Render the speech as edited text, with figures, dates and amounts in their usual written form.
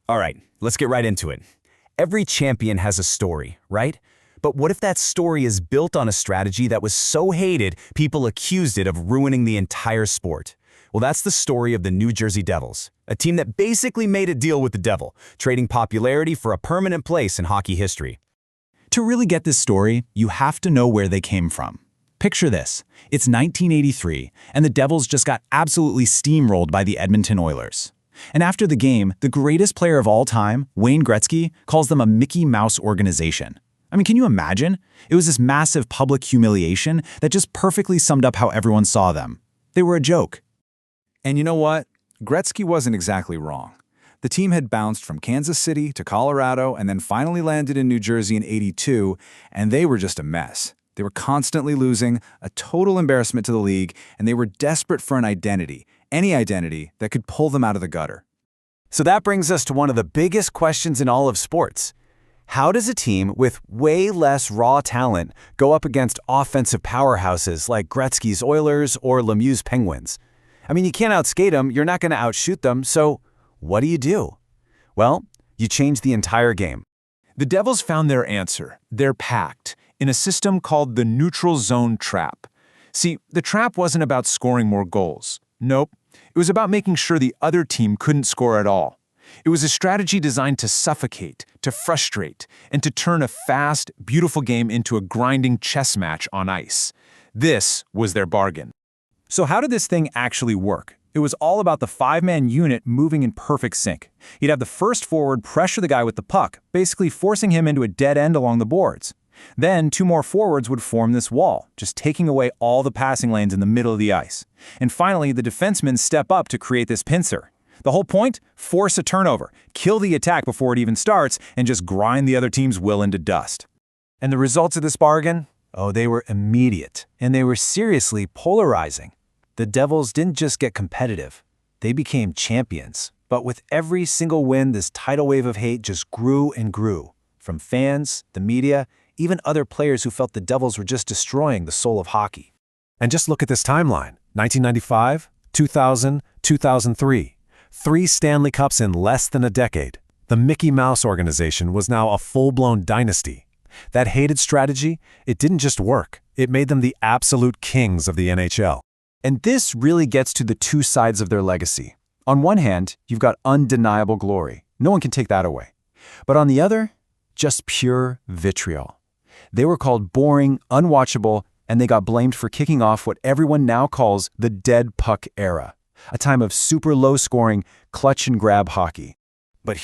All right, let's get right into it. Every champion has a story, right? But what if that story is built on a strategy that was so hated, people accused it of ruining the entire sport? Well, that's the story of the New Jersey Devils, a team that basically made a deal with the devil, trading popularity for a permanent place in hockey history. To really get this story, you have to know where they came from. Picture this. It's 1983, and the Devils just got absolutely steamrolled by the Edmonton Oilers. And after the game, the greatest player of all time, Wayne Gretzky, calls them a Mickey Mouse organization. I mean, can you imagine? It was this massive public humiliation that just perfectly summed up how everyone saw them. They were a joke. And you know what? Gretzky wasn't exactly wrong. The team had bounced from Kansas City to Colorado and then finally landed in New Jersey in '82, and they were just a mess. They were constantly losing, a total embarrassment to the league, and they were desperate for an identity, any identity that could pull them out of the gutter. So that brings us to one of the biggest questions in all of sports. How does a team with way less raw talent go up against offensive powerhouses like Gretzky's Oilers or Lemieux's Penguins? I mean, you can't outskate them, you're not going to outshoot them, so what do? Well, you change the entire game. The Devils found their answer, their pact, in a system called the neutral zone trap. See, the trap wasn't about scoring more goals. Nope. It was about making sure the other team couldn't score at all. It was a strategy designed to suffocate, to frustrate, and to turn a fast, beautiful game into a grinding chess match on ice. This was their bargain. So how did this thing actually work? It was all about the five-man unit moving in perfect sync. You'd have the first forward pressure the guy with the puck, basically forcing him into a dead end along the boards. Then two more forwards would form this wall, just taking away all the passing lanes in the middle of the ice. And finally, the defensemen step up to create this pincer. The whole point? Force a turnover, kill the attack before it even starts, and just grind the other team's will into dust. And the results of this bargain? Oh, they were immediate, and they were seriously polarizing. The Devils didn't just get competitive, they became champions. But with every single win, this tidal wave of hate just grew and grew. From fans, the media, even other players who felt the Devils were just destroying the soul of hockey. And just look at this timeline. 1995, 2000, 2003. 3 Stanley Cups in less than a decade. The Mickey Mouse organization was now a full-blown dynasty. That hated strategy, it didn't just work. It made them the absolute kings of the NHL. And this really gets to the two sides of their legacy. On one hand, you've got undeniable glory. No one can take that away. But on the other, just pure vitriol. They were called boring, unwatchable, and they got blamed for kicking off what everyone now calls the dead puck era, a time of super low-scoring, clutch-and-grab hockey.